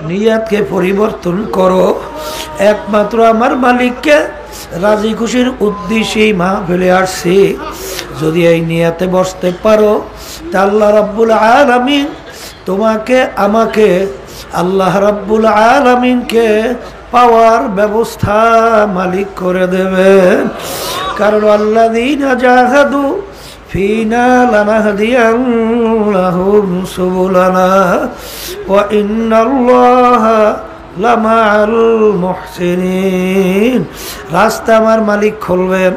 নিয়াতকে পরিবর্তন করো। একমাত্র আমার মালিককে রাজি খুশির উদ্দেশ্যেই মাহফিলে আসছি। যদি এই নিয়াতে বসতে পারো তা আল্লাহ রাব্বুল আলামিন তোমাকে আমাকে আল্লাহ রাব্বুল আলামিনকে পাওয়ার ব্যবস্থা মালিক করে দেবেন। কারণ আল্লাযীনা জাহাদু ফিনা লানাহদিয়ান্নাহুম সুবুলানা ওয়া ইন্নাল্লাহা লামাআল মুহসিনিন। রাস্তা আমার মালিক খুলবেন।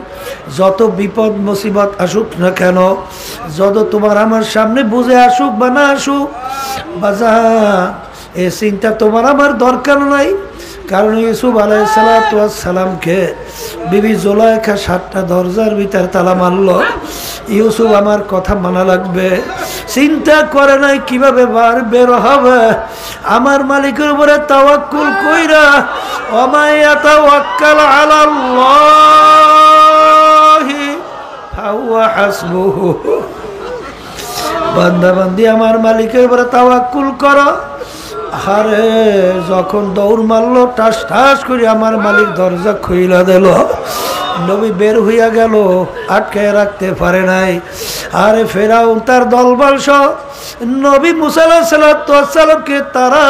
যত বিপদ মুসিবত আসুক না কেন, যত তোমার আমার সামনে বুঝে আসুক বা না আসুক, বাজান এ চিন্তা তোমার আমার দরকার নাই। কারণ ইউসুফ আলাইহিস সালামকে বিবি জুলাইখা 7টা দরজার ভিতর তালা মারল। ইউসুফ আমার কথা মানা লাগবে, চিন্তা করে নাই কিভাবে বের হবে। আমার মালিকের উপরে তাওয়াক্কুল কইরা ওয়া ইয়াতাওয়াক্কাল আলাল্লাহি ফাহুয়া হাসবুহু। বান্দা বান্দি আমার মালিকের উপরে তাওয়াক্কুল করো। আরে যখন দৌড় মারলো টাস টাস করে আমার মালিক দরজা খুইলা দিল। নবী বের হইয়া গেল, আটকায় রাখতে পারে নাই। আরে ফেরাউন তার দলবল সহ নবী মুসা আলাইহিস সালামকে তারা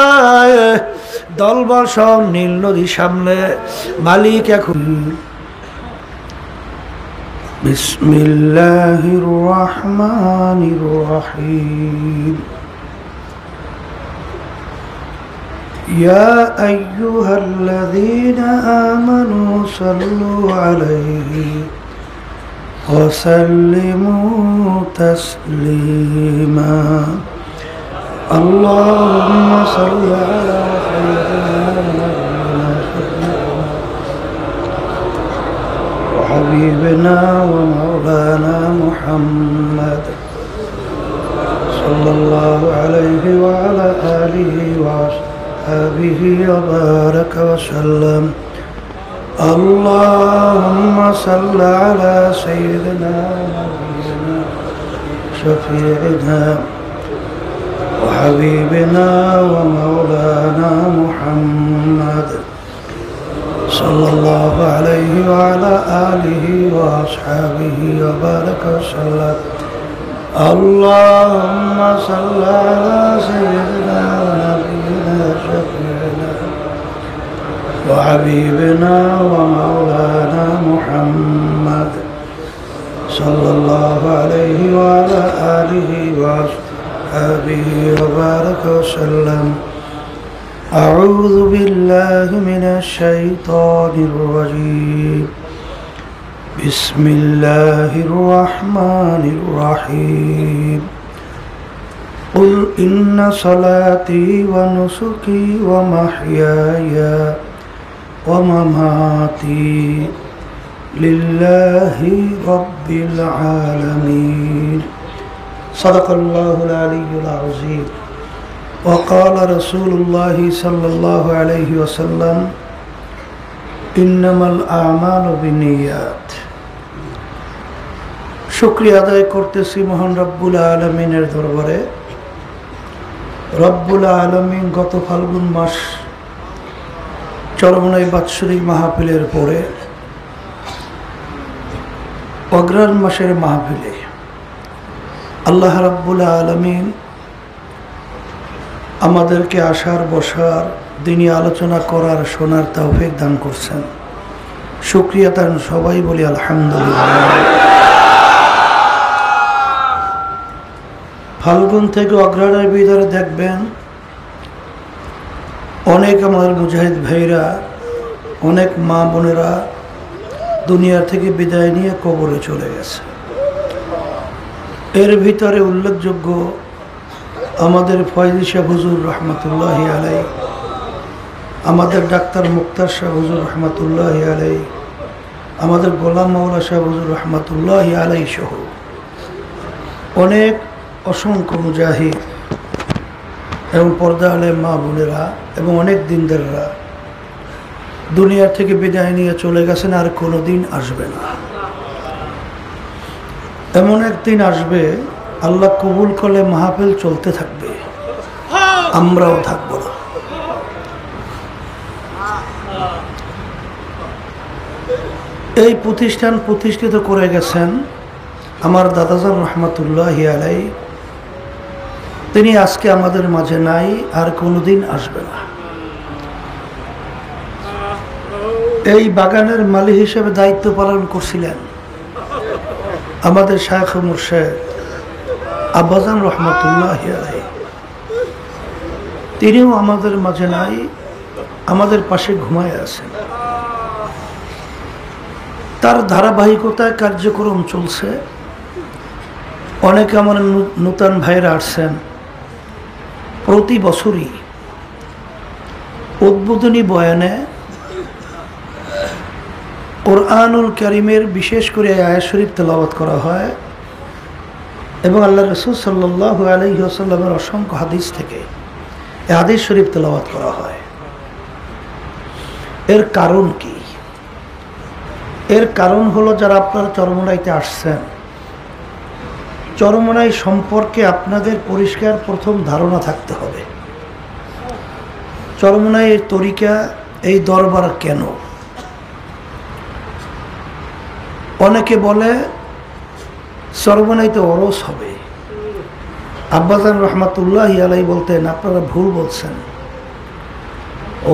দলবল সহ নীল নদীর সামনে। মালিক এখন বিসমিল্লাহির রহমানির রহিম। يا أيها الذين آمنوا صلوا عليه وسلموا تسليما اللهم صل على سيدنا وحبيبنا ومولانا محمد صلى الله عليه وعلى آله وصحبه وبارك وسلم اللهم صل على سيدنا ونبينا شفيعنا وحبيبنا ومولانا محمد صلى الله عليه وعلى آله وأصحابه وبارك وسلم اللهم صل على سيدنا ونبينا شفيعنا وحبيبنا ومولانا محمد صلى الله عليه وعلى آله وأصحابه وبارك وسلم أعوذ بالله من الشيطان الرجيم بسم الله الرحمن الرحيم قل إن صلاتي ونسكي ومحياي ومماتي لله رب العالمين صدق الله العلي العظيم وقال رسول الله صلى الله عليه وسلم إنما الأعمال بالنيات শুকরিয়া আদায় করতেছি মহান রব্বুল আলামিনের দরবারে। রব্বুল আলামিন গত ফাল্গুন মাস চরমনাই বাৎসরিক মাহফিলের পরে অগ্রহায়ণ মাসের মাহফিলে আল্লাহ রব্বুল আলামিন আমাদেরকে আসার বসার দিনই আলোচনা করার শোনার তৌফিক দান করছেন। শুকরিয়া তার সবাই বলি আলহামদুলিল্লাহ। ফাল্গুন থেকে অগ্রহায়ণের ভিতরে দেখবেন অনেক আমাদের মুজাহিদ ভাইরা, অনেক মা বোনেরা দুনিয়া থেকে বিদায় নিয়ে কবরে চলে গেছে। এর ভিতরে উল্লেখযোগ্য আমাদের ফয়জি শাহ হুজুর রহমতুল্লাহি আলাই, আমাদের ডাক্তার মুক্তার শাহ হুজুর রহমতুল্লাহি আলাই, আমাদের গোলাম মাওলা শাহ হুজুর রহমতুল্লাহি আলাই সহ অনেক অসংখ্য মুজাহিদ এবং পর্দা আলেম মা বোনেরা এবং অনেক দিনদাররা দুনিয়া থেকে বিদায় নিয়ে চলে গেছেন, আর কোনো দিন আসবে না। এমন একদিন আসবে আল্লাহ কবুল করলে মাহফিল চলতে থাকবে, আমরাও থাকবো না। এই প্রতিষ্ঠান প্রতিষ্ঠিত করে গেছেন আমার দাদাজান রহমতুল্লাহি আলাই। তিনি আজকে আমাদের মাঝে নাই, আর কোনোদিন আসবে না। এই বাগানের মালিক হিসেবে দায়িত্ব পালন করছিলেন আমাদের শায়খ মুর্শেদ আব্বাজান রহমতুল্লাহি আলাই। তিনিও আমাদের মাঝে নাই, আমাদের পাশে ঘুমায় আছেন। তার ধারাবাহিকতায় কার্যক্রম চলছে। অনেকে আমার নূতন ভাইরা আসছেন, প্রতি বছরই উদ্বোধনী বয়ানে কোরআনুল কারীমের বিশেষ করে আয়াত শরীফ তেলাওয়াত করা হয় এবং আল্লাহ রাসূল সাল্লাল্লাহু আলাইহি ওয়াসাল্লামের অসংখ্য হাদিস থেকে এই হাদিস শরীফ তেলাওয়াত করা হয়। এর কারণ কি? এর কারণ হলো, যারা আপনারা চরমোনাইতে আসছেন, চরমোনাই সম্পর্কে আপনাদের পরিষ্কার প্রথম ধারণা থাকতে হবে। চরমোনাইয়ের তরিকা, এই দরবার কেন? অনেকে বলে চরমোনাইতে ওরস হবে। আব্বাজান রহমতুল্লাহি আলাই বলতেন, আপনারা ভুল বলছেন।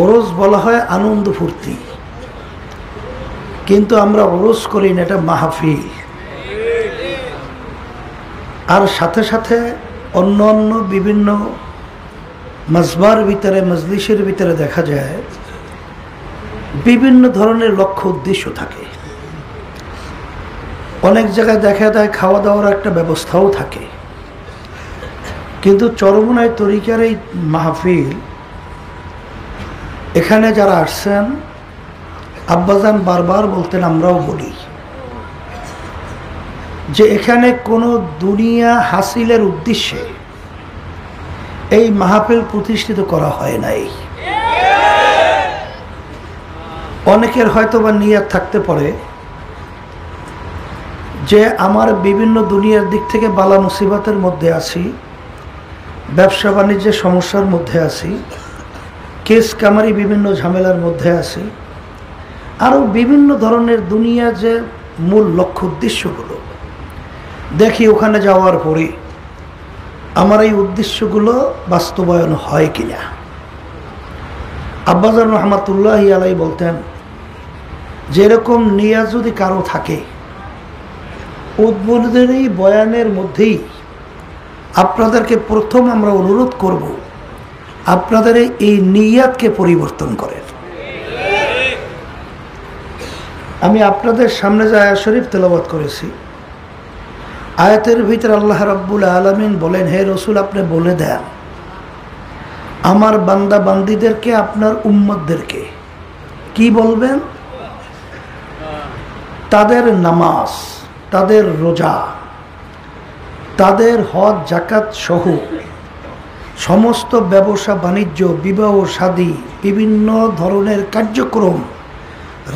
ওরস বলা হয় আনন্দ ফুর্তি, কিন্তু আমরা ওরস করি না, এটা মাহফিল। আর সাথে সাথে অন্য অন্য বিভিন্ন মাজবার ভিতরে, মজলিসের ভিতরে দেখা যায় বিভিন্ন ধরনের লক্ষ্য উদ্দেশ্য থাকে। অনেক জায়গায় দেখা যায় খাওয়া দাওয়ার একটা ব্যবস্থাও থাকে, কিন্তু চরমোনাই তরিকার এই মাহফিল, এখানে যারা আসছেন, আব্বাজান বারবার বলতেন, আমরাও বলি যে এখানে কোনো দুনিয়া হাসিলের উদ্দেশ্যে এই মাহফিল প্রতিষ্ঠিত করা হয় নাই। অনেকের হয়তো বা নিয়ত থাকতে পারে যে আমার বিভিন্ন দুনিয়ার দিক থেকে বালা মুসিবতের মধ্যে আছি, ব্যবসা বাণিজ্যের সমস্যার মধ্যে আছি, কেস কামারি বিভিন্ন ঝামেলার মধ্যে আছি, আরও বিভিন্ন ধরনের দুনিয়া যে মূল লক্ষ্য উদ্দেশ্যগুলো দেখি, ওখানে যাওয়ার পরে আমার এই উদ্দেশ্যগুলো বাস্তবায়ন হয় কিনা। আব্বাজান রহমতুল্লাহি আলাই বলতেন, যেরকম নিয়াজ যদি কারো থাকে, উদ্বোধনী বয়ানের মধ্যেই আপনাদেরকে প্রথম আমরা অনুরোধ করব, আপনাদের এই নিয়াতকে পরিবর্তন করেন। আমি আপনাদের সামনে যে আয়াত শরীফ তেলাওয়াত করেছি, আয়াতের ভিতরে আল্লাহ রাব্বুল আলামিন বলেন, হে রসুল, আপনি বলে দেন আমার বান্দা বান্দীদেরকে, আপনার উম্মতদেরকে কি বলবেন? তাদের নামাজ, তাদের রোজা, তাদের হজ জাকাত সহ সমস্ত ব্যবসা বাণিজ্য, বিবাহ শাদী, বিভিন্ন ধরনের কার্যক্রম,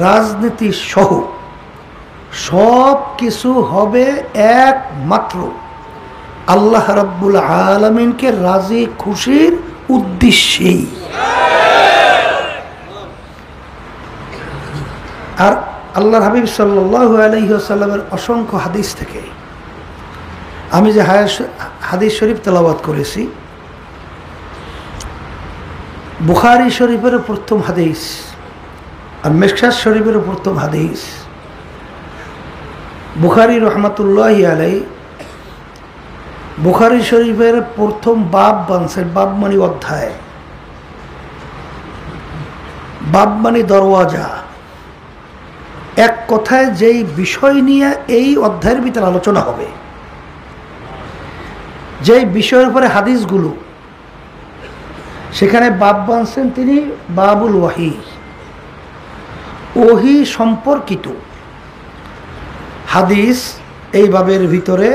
রাজনীতি সহ সব কিছু হবে একমাত্র আল্লাহ রাব্বুল আলামিনকে রাজি খুশির উদ্দেশ্যেই। আর আল্লাহর হাবিব সাল্লাল্লাহু আলাইহি ওয়াসাল্লামের অসংখ্য হাদিস থেকে আমি যে হাদিস শরীফ তেলাওয়াত করেছি, বুখারী শরীফের প্রথম হাদিস আর মিশকাত শরীফের প্রথম হাদিস। বুখারী রহমতুল্লাহি আলাইহি বুখারী শরীফের প্রথম বাব বানছেন, বাব মানে অধ্যায়, বাব মানে দরওয়াজা। এক কথায় যেই বিষয় নিয়ে এই অধ্যায়ের ভিতরে আলোচনা হবে, যেই বিষয়ের উপরে হাদিসগুলো, সেখানে বাব বানছেন তিনি বাবুল ওয়াহি, ওহি সম্পর্কিত হাদিস এই বাবের ভিতরে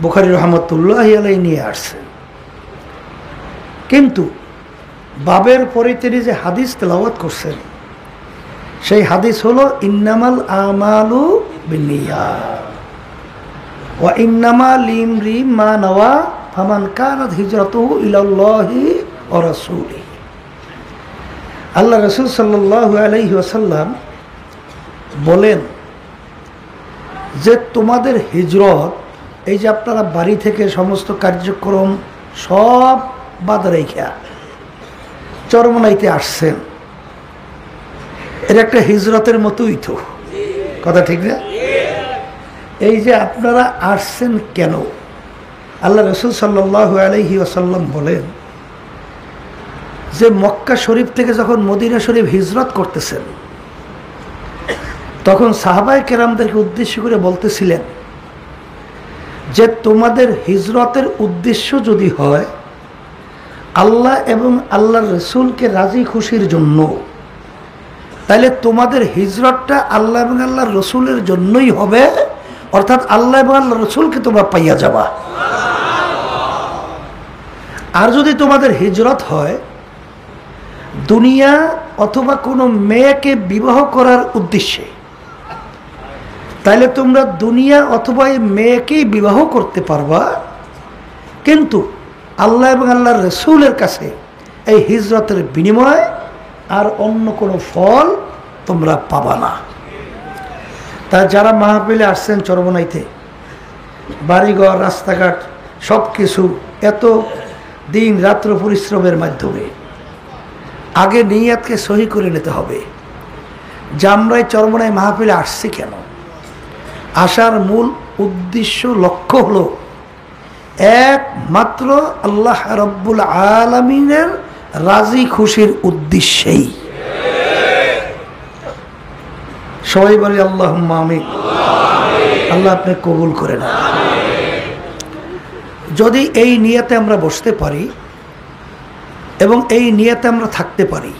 বুখারী রহমতুল্লাহি আলাইহি নিয়ে আসছেন। কিন্তু বাবের পরে তিনি যে হাদিস তেলাওয়াত করছেন, সেই হাদিস হলো ইন্নামাল আমালু বিন্নিয়াত ওয়া ইন্নামা লিমরি মা নাওয়া ফামান কানাত হিজরাতুহু ইলাল্লাহি ওয়া রাসূলিহি। আল্লাহ রাসূল সাল্লাল্লাহু আলাইহি ওয়াসাল্লাম বলেন যে তোমাদের হিজরত, এই যে আপনারা বাড়ি থেকে সমস্ত কার্যক্রম সব বাদ রেখা চরমনাইতে আসছেন, এটা একটা হিজরতের মতোই তো, কথা ঠিক না? এই যে আপনারা আসছেন কেন? আল্লাহ রসুল সাল্লাল্লাহু আলাইহি ওয়াসাল্লাম বলেন যে মক্কা শরীফ থেকে যখন মদিনা শরীফ হিজরত করতেছেন, তখন সাহাবায়ে কেরামদেরকে উদ্দেশ্য করে বলতেছিলেন যে তোমাদের হিজরতের উদ্দেশ্য যদি হয় আল্লাহ এবং আল্লাহর রসুলকে রাজি খুশির জন্য, তাহলে তোমাদের হিজরতটা আল্লাহ এবং আল্লাহর রসুলের জন্যই হবে, অর্থাৎ আল্লাহ এবং আল্লাহর রসুলকে তোমরা পাইয়া যাবা। আর যদি তোমাদের হিজরত হয় দুনিয়া অথবা কোনো মেয়েকে বিবাহ করার উদ্দেশ্যে, তাহলে তোমরা দুনিয়া অথবা এই মেয়েকেই বিবাহ করতে পারবা, কিন্তু আল্লাহ এবং আল্লাহর রসুলের কাছে এই হিজরতের বিনিময়ে আর অন্য কোনো ফল তোমরা পাবা না। তা যারা মাহফিলে আসছেন চরমনাইতে, বাড়িঘর রাস্তাঘাট সব কিছু এত দিন রাত্র পরিশ্রমের মাধ্যমে আগে নিয়াতকে সহি করে নিতে হবে যে আমরা এই চরমনাই মাহফিলে আসছি কেন। আসার মূল উদ্দেশ্য লক্ষ্য হলো একমাত্র আল্লাহ রব্বুল আলামিনের রাজি খুশির উদ্দেশ্যেই। সবাই বলি আল্লাহুম্মা আমিন। আল্লাহ আপনি কবুল করে না। যদি এই নিয়তে আমরা বসতে পারি এবং এই নিয়তে আমরা থাকতে পারি,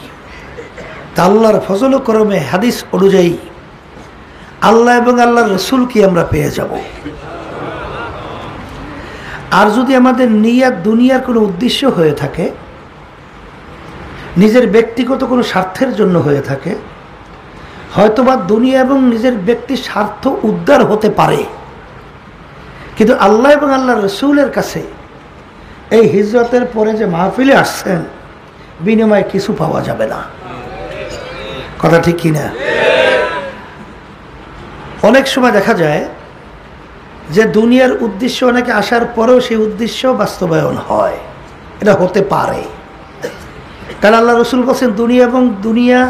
তা আল্লাহর ফজল ও করমে হাদিস অনুযায়ী আল্লাহ এবং আল্লাহর রসুলকে আমরা পেয়ে যাব। আর যদি আমাদের নিয়াত দুনিয়ার কোনো উদ্দেশ্য হয়ে থাকে, নিজের ব্যক্তিগত কোনো স্বার্থের জন্য হয়ে থাকে, হয়তোবা দুনিয়া এবং নিজের ব্যক্তির স্বার্থ উদ্ধার হতে পারে, কিন্তু আল্লাহ এবং আল্লাহর রসুলের কাছে এই হিজরতের পরে যে মাহফিলে আসছেন বিনিময়ে কিছু পাওয়া যাবে না। কথা ঠিক কিনা? অনেক সময় দেখা যায় যে দুনিয়ার উদ্দেশ্য অনেকে আসার পরেও সেই উদ্দেশ্য বাস্তবায়ন হয়, এটা হতে পারে। কারণ আল্লাহ রসুল বলছেন দুনিয়া এবং দুনিয়া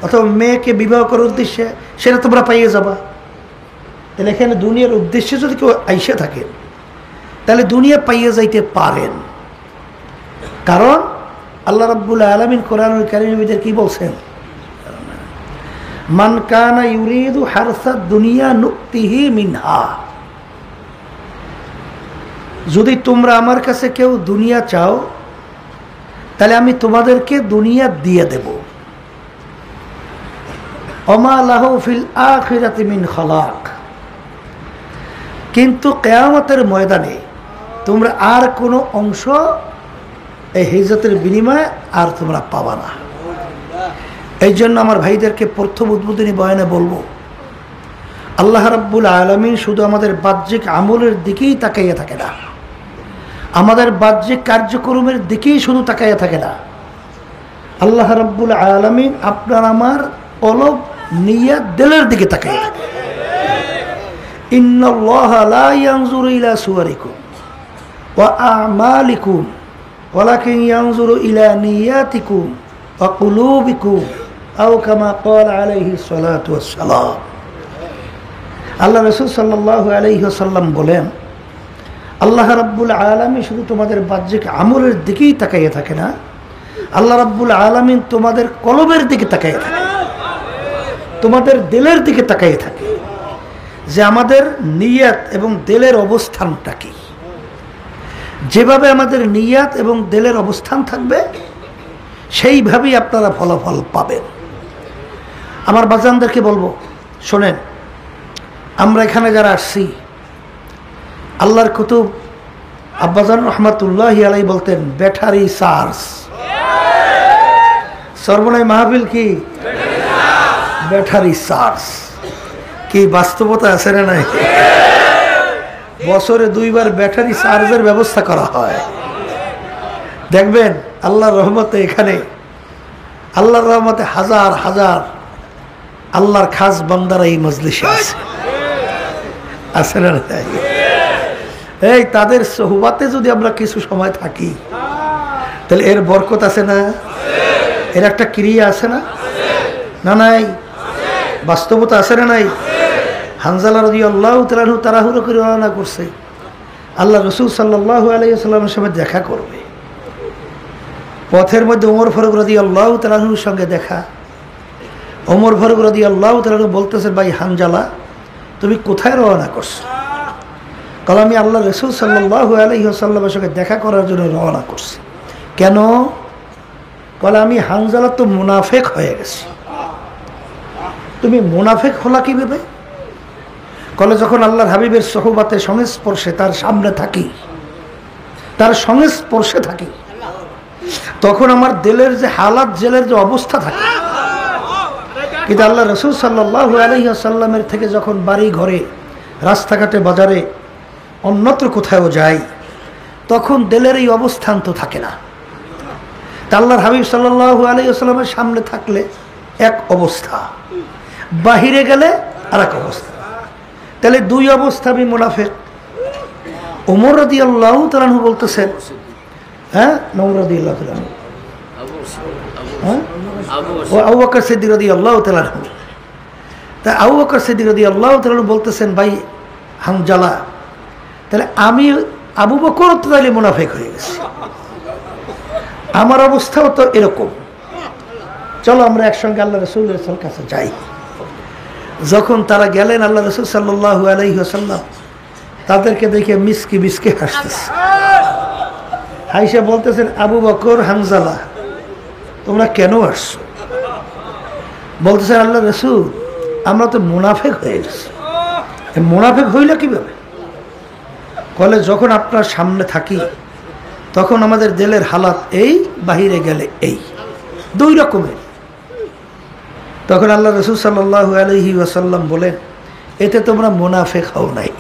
অথবা মেয়েকে বিবাহ করার উদ্দেশ্যে সেটা তোমরা পাইয়ে যাবা। তাহলে এখানে দুনিয়ার উদ্দেশ্যে যদি কেউ আইসে থাকে তাহলে দুনিয়া পাইয়ে যাইতে পারেন, কারণ আল্লাহ রাব্বুল আলামিন কোরআনুল কারীমের কি বলছেন? মান কানা ইউরিদু হারসাদ দুনিয়া নুক্তিহি মিনহা। যদি তোমরা আমার কাছে কেউ দুনিয়া চাও তাহলে আমি তোমাদেরকে দুনিয়া দিয়ে দেব। ওমা লাহু ফিল আখিরাতি মিন খালাক। কিন্তু কিয়ামতের ময়দানে তোমরা আর কোনো অংশ এই হিজরতের বিনিময়ে আর তোমরা পাবা না। এই জন্য আমার ভাইদেরকে প্রথম উদ্বোধনী বয়ানে বলবো, আল্লাহ রাব্বুল আলামিন শুধু আমাদের বাহ্যিক আমলের দিকেই তাকাইয়া থাকে না, আমাদের বাহ্যিক কার্যক্রমের দিকেই শুধু তাকাইয়া থাকে না। আল্লাহ রাব্বুল আলামিন আপনার আমার কলব নিয়াত দিলের দিকে তাকাইয়া থাকে। ইন্নাল্লাহা লা ইয়ানজুরু ইলা সুওয়ারিকুম ওয়া আমালিকুম ওয়ালাকিন ইয়ানজুরু ইলা নিয়াতিকুম ওয়া কুলুবিকুম আও কামা ক্বালা আলাইহিস সালাতু ওয়াস সালাম। আল্লাহ রাসূল সাল্লাল্লাহু আলাইহি ওয়াসাল্লাম বলেন, আল্লাহ রাব্বুল আলামিন শুধু তোমাদের বাহ্যিক আমলের দিকেই তাকাইয়া থাকে না, আল্লাহ রাব্বুল আলামিন তোমাদের কলবের দিকে তাকাইয়া থাকে, তোমাদের দিলের দিকে তাকাইয়া থাকে যে আমাদের নিয়াত এবং দিলের অবস্থানটা কি। যেভাবে আমাদের নিয়াত এবং দিলের অবস্থান থাকবে সেইভাবেই আপনারা ফলাফল পাবেন। আমার বাজানদেরকে বলবো, শোনেন, আমরা এখানে যারা আসছি, আল্লাহর কুতুব আব্বাজান রহমাতুল্লাহি আলাইহি বলতেন ব্যাটারি চার্জ। সর্বনাই মাহফিল কি ব্যাটারি চার্জ? কি বাস্তবতা আছে না নাই? বছরে 2 বার ব্যাটারি চার্জের ব্যবস্থা করা হয়। দেখবেন আল্লাহর রহমতে, এখানে আল্লাহর রহমতে হাজার হাজার আল্লাহর খাস বান্দারা এই মজলিসে আছে, আছে না? এই তাদের সোহবাতে যদি আমরা কিছু সময় থাকি তাহলে এর বরকত আছে না? এর একটা ক্রিয়া আছে না? না নাই? বাস্তবতা আছে না নাই? হানজালা রাদিয়াল্লাহু তাআলা আনহু তাড়াহুড়ো করে রওনা করছে, আল্লাহ রাসূল সাল্লাল্লাহু আলাইহি ওয়াসাল্লামের সাথে দেখা করবে। পথের মধ্যে ওমর ফারুক রাদিয়াল্লাহু তাআলা আনহুর সঙ্গে দেখা। ওমর ফারুক রাদিয়াল্লাহু তাআলা আনহু বলতেছেন, ভাই হানজালা, তুমি কোথায় রওনা করছো? কাল আমি আল্লাহ রাসূল সাল্লাল্লাহু আলাইহি ওয়াসাল্লামের সঙ্গে দেখা করার জন্য রওনা করছি। কেন? কাল আমি হানজালা তো মুনাফিক হয়ে গেছি। তুমি মুনাফিক হলা কিভাবে? কলে যখন আল্লাহর হাবিবের সোহবাতে সংস্পর্শে তার সামনে থাকি, তার সংস্পর্শে থাকি, তখন আমার দিলের যে হালাত, জেলের যে অবস্থা থাকে। কিন্তু আল্লাহ রাসূল সাল্লাল্লাহু আলাইহি ওয়াসাল্লামের থেকে যখন বাড়ি ঘরে, রাস্তাঘাটে, বাজারে, অন্যত্র কোথাও যাই, তখন দিলের এই অবস্থান তো থাকে না। তা আল্লাহর হাবিব সাল্লাল্লাহু আলাইহি ওয়াসাল্লামের সামনে থাকলে এক অবস্থা, বাহিরে গেলে আর এক অবস্থা। তাহলে দুই অবস্থা, আমি মুনাফিক। ওমর রাদিয়াল্লাহু তাআলা আনহু বলতেছেন, হ্যাঁ, ওমর রাদিয়াল্লাহু তাআলা আনহু, হ্যাঁ, ও আবু বকর সিদ্দিক রাদিয়াল্লাহু তাআলা আনহু। তা আবু বকর সিদ্দিক রাদিয়াল্লাহু তাআলা আনহু বলতেছেন, ভাই হানজালা, তাহলে আমি আবু বকর তো তাহলে মুনাফিক হয়ে গেছি, আমার অবস্থাও তো এরকম। চলো আমরা একসঙ্গে আল্লাহ রাসূলের কাছে যাই। যখন তারা গেলেন, আল্লাহ রাসূল সাল্লাল্লাহু আলাইহি ওয়াসাল্লাম তাদেরকে দেখে মিসকি মিসকি হাসতেছে। হাইসা বলতেছেন, আবু বকর, হানজালা, তোমরা কেন আসছো? বলতেছেন, আল্লাহ রাসূল, আমরা তো মুনাফিক হয়ে গেছি। মুনাফিক হইল কিভাবে? বলে, যখন আপনার সামনে থাকি তখন আমাদের দিলের হালাত এই, বাহিরে গেলে এই, দুই রকমের। তখন আল্লাহ রাসূল সাল্লাল্লাহু আলাইহি ওয়াসাল্লাম বলেন, এতে তোমরা মুনাফিক হও নাই।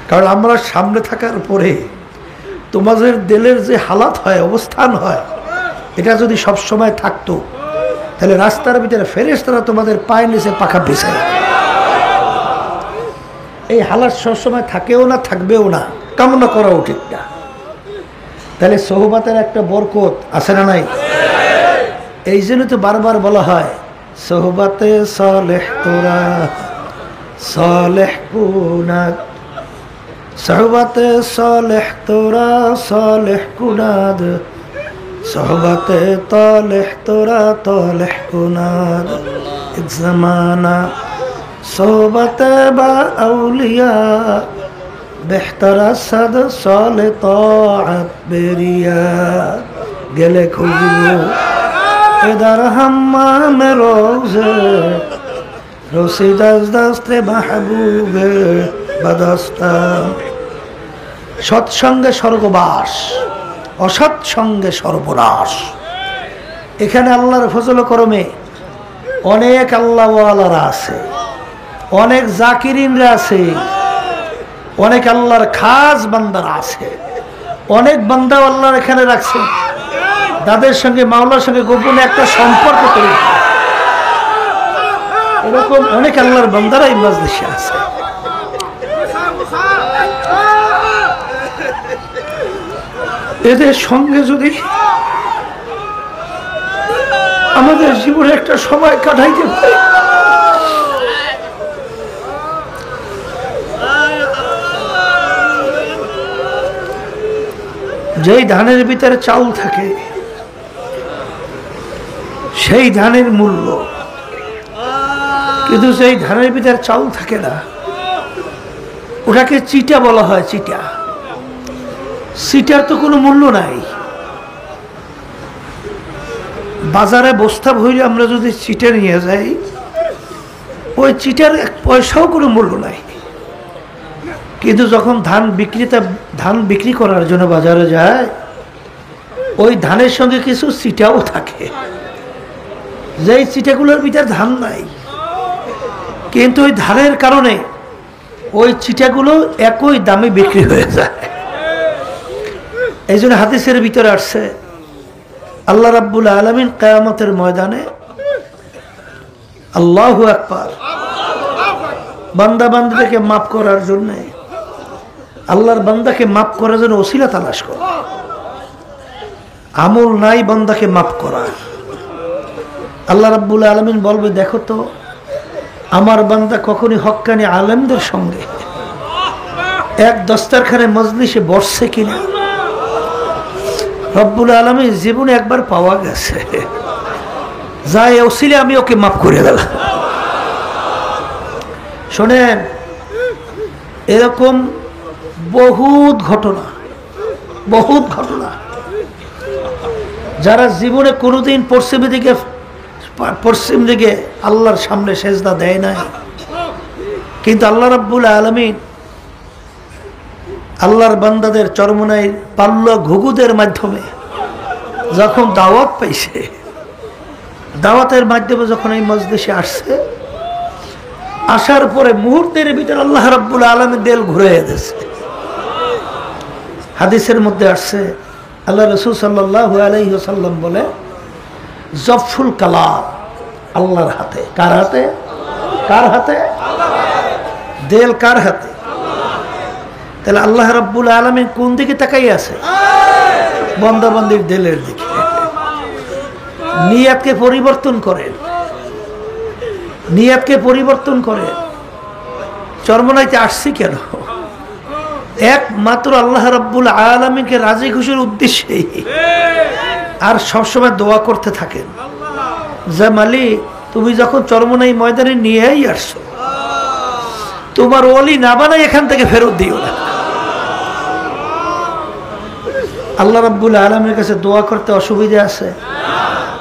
কারণ আমরা সামনে থাকার পরে তোমাদের দিলের যে হালাত হয়, অবস্থান হয়, এটা যদি সব সময় থাকতো তাহলে রাস্তার ভিতরে ফেরেশতারা তোমাদের পায়ের নিচে পাখা বিছায়। এই হালাত সবসময় থাকেও না, থাকবেও না, কামনা করা উচিত না। তাহলে সোহবাতের একটা বরকত আছে না নাই? এই জন্য তো বারবার বলা হয়, সোহবাতে সালেহ তোরা সালেহ কুনাদ, সোহবাতে সালেহ তোরা সালেহ কুনাদ, সোহবাতে তালেহ তোরা তালেহ কুনাদ। এক জামানা সোহবাতে বা আউলিয়া বেহতরা সাদ সালে তাআত বেরিয়া, গেলে খুঁজবো এদার হাম্মামে রোজে রসিদাস দাস্তে মাহবুবে বাদাস্তা। সৎসঙ্গে স্বর্গবাস, অসৎসঙ্গে সর্বনাশ। এখানে আল্লাহর ফজল করমে অনেক আল্লাহওয়ালারা আছে, অনেক জাকিরিনরা আছে, অনেক আল্লাহর খাস বান্দারা আছে, অনেক বান্দা আল্লাহর এখানে রাখছেন, তাদের সঙ্গে মাওলার সঙ্গে গোপনে একটা সম্পর্ক তৈরি। এরকম অনেক আল্লাহর বান্দারা এই মজলিসে আছে। এদের সঙ্গে যদি আমাদের জীবনে একটা সময় কাটাইতে পারি, যেই ধানের ভিতরে চাউল থাকে সেই ধানের মূল্য, কিন্তু সেই ধানের ভিতরে চাউল থাকে না, ওটাকে চিটা বলা হয়। চিটা, চিটার তো কোনো মূল্য নাই। বাজারে বস্তা ভরে আমরা যদি চিটা নিয়ে যাই, ওই চিটার এক পয়সাও কোনো মূল্য নাই। কিন্তু যখন ধান বিক্রি করার জন্য বাজারে যায়, ওই ধানের সঙ্গে কিছু চিটাও থাকে, যেই চিটাগুলোর ভিতরে ধান নাই, কিন্তু ওই ধানের কারণে ওই চিটাগুলো একই দামে বিক্রি হয়ে যায়। এই জন্য হাদিসের ভিতরে আসছে, আল্লাহ রাব্বুল আলামিন কিয়ামতের ময়দানে আল্লাহু আকবার। বান্দা বান্দাকে মাফ করার জন্য, আল্লাহর বান্দাকে মাফ করার জন্য ওসিলা তালাশ করা। আমল নাই বান্দাকে মাফ করা। আল্লাহ রাব্বুল আলামিন বলবে, দেখো তো আমার বান্দা কখনই হক্কানি আলেমদের সঙ্গে এক দস্তারখানে মজলিসে বসছে কিনা। রব্বুল আলামিন জীবনে একবার পাওয়া গেছে, যাই ওসিলে আমি ওকে মাফ করে দিলাম। শোনেন, এরকম বহুত ঘটনা, বহুত ঘটনা। যারা জীবনে কোনোদিন পশ্চিম দিকে আল্লাহর সামনে সেজদা দেয় নাই, কিন্তু আল্লাহ রাব্বুল আলামিন আল্লাহর বান্দাদের চরমনাই পাল্ল ঘুঘুদের মাধ্যমে যখন দাওয়াত পাইছে, দাওয়াতের মাধ্যমে যখন এই মজলিসে আসছে, আসার পরে মুহূর্তের ভিতরে আল্লাহ রাব্বুল আলামিন দিল ঘুরাইয়া দিয়েছে। হাদিসের মধ্যে আসছে, আল্লাহ রাসূল সাল্লাল্লাহু আলাইহি ওয়াসাল্লাম বলে, জফুল কালাম আল্লাহর হাতে। কার হাতে? কার হাতে? দিল কার হাতে? তাহলে আল্লাহ রাব্বুল আলামিন কোন দিকে তাকাই আছে? বান্দা বান্দির দিলের দিকে। নিয়তকে পরিবর্তন করেন, নিয়তকে পরিবর্তন করেন। চরমনাইতে আসছি কেন? একমাত্র আল্লাহ রাব্বুল আলামিনকে রাজি খুশির উদ্দেশ্যেই। আর সবসময় দোয়া করতে থাকেন যে মালিক, তুমি যখন চরমনাই ময়দানে নিয়েই আসছো, তোমার ওলি না বানাই এখান থেকে ফেরত দিও না। আল্লাহ রাব্বুল আলামিনের কাছে দোয়া করতে অসুবিধা আছে?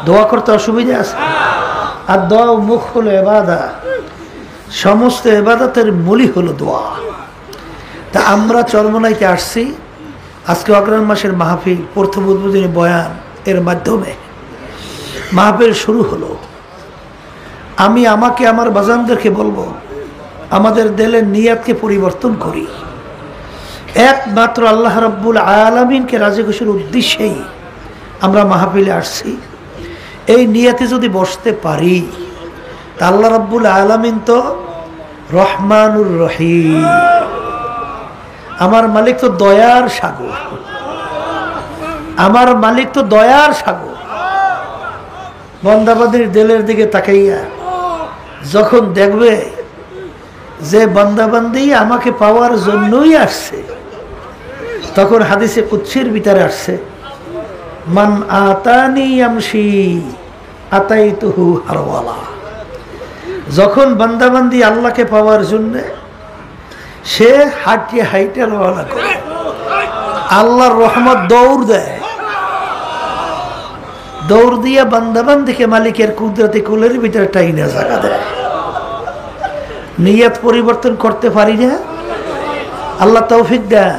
দোয়া করতে অসুবিধা আছে? আর দোয়া মুখ হলো ইবাদত, সমস্ত ইবাদতের মূলই হলো দোয়া। তা আমরা চরমনাইতে আসছি, আজকে অগ্রহায়ণ মাসের মাহফিল, প্রথম উদ্বোধনী বয়ান এর মাধ্যমে মাহফিল শুরু হলো। আমি আমাকে আমার বাজানদেরকে বলবো, আমাদের দিলের নিয়তকে পরিবর্তন করি। একমাত্র আল্লাহ রাব্বুল আলামিনকে রাজি খুশির উদ্দেশ্যেই আমরা মাহফিলে আসছি। এই নিয়তে যদি বসতে পারি, তা আল্লাহ রাব্বুল আলামিন তো রহমানুর রহিম, আমার মালিক তো দয়ার সাগর, আমার মালিক তো দয়ার সাগর। বান্দাবান্দির দিলের দিকে তাকাইয়া যখন দেখবে যে বান্দাবান্দি আমাকে পাওয়ার জন্যই আসছে, তখন হাদিসে কুদসির ভিতরে আসছে, মান আতানি আমশি আতাইতুহু হারওয়ালা। যখন বান্দাবান্দি আল্লাহকে পাওয়ার জন্য সে হাঁটিয়ে হাইটে রওনা করে, আল্লাহর রহমত দৌড় দেয়, দৌড় দিয়ে বান্দাবান্দিকে মালিকের কুদরতি কুলের ভিতরে টাইনা জায়গা দেয়। নিয়ত পরিবর্তন করতে পারি না, আল্লাহ তৌফিক দেন।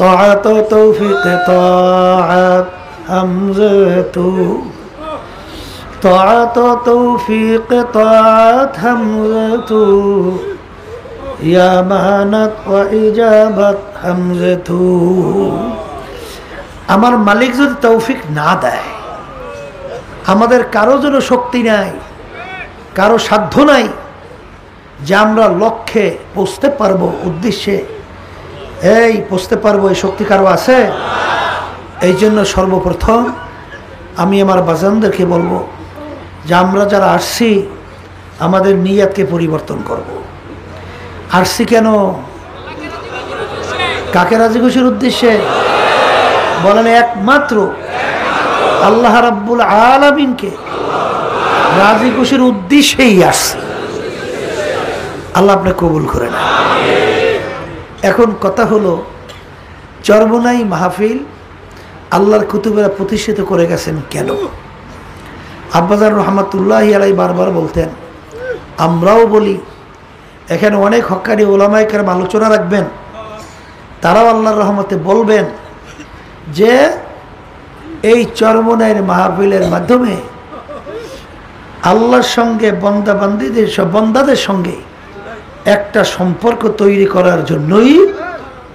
তাআত তৌফিক তাআত হামজাতু, তাআত তৌফিক তাআত হামজাতু, ইয়া মানাত ওয়া ইজাবাত হামজাতু। আমার মালিক যদি তৌফিক না দেয়, আমাদের কারো জন্য শক্তি নাই, কারো সাধ্য নাই যে আমরা লক্ষ্যে পৌঁছতে পারবো, উদ্দেশ্যে এই পৌঁছতে পারবো, এই শক্তি কারো আছে? এই জন্য সর্বপ্রথম আমি আমার বাজানদেরকে বলবো যে আমরা যারা আসছি, আমাদের নিয়তকে পরিবর্তন করব। আসছি কেন? কাকে রাজি খুশির উদ্দেশ্যে? বলেন একমাত্র আল্লাহ রাব্বুল আলামিনকে রাজি খুশির উদ্দেশ্যেই আসছে। আল্লাহ আপনি কবুল করেন। এখন কথা হলো, চরমনাই মাহফিল আল্লাহর কুতুবেরা প্রতিষ্ঠিত করে গেছেন কেন? আব্বাজান রহমাতুল্লাহি আলাইহি বারবার বলতেন, আমরাও বলি, এখানে অনেক হক্কানি ওলামায়ে কেরাম আলোচনা রাখবেন, তারাও আল্লাহর রহমতে বলবেন যে এই চরমনাইয়ের মাহফিলের মাধ্যমে আল্লাহর সঙ্গে বন্দাদের সঙ্গে একটা সম্পর্ক তৈরি করার জন্যই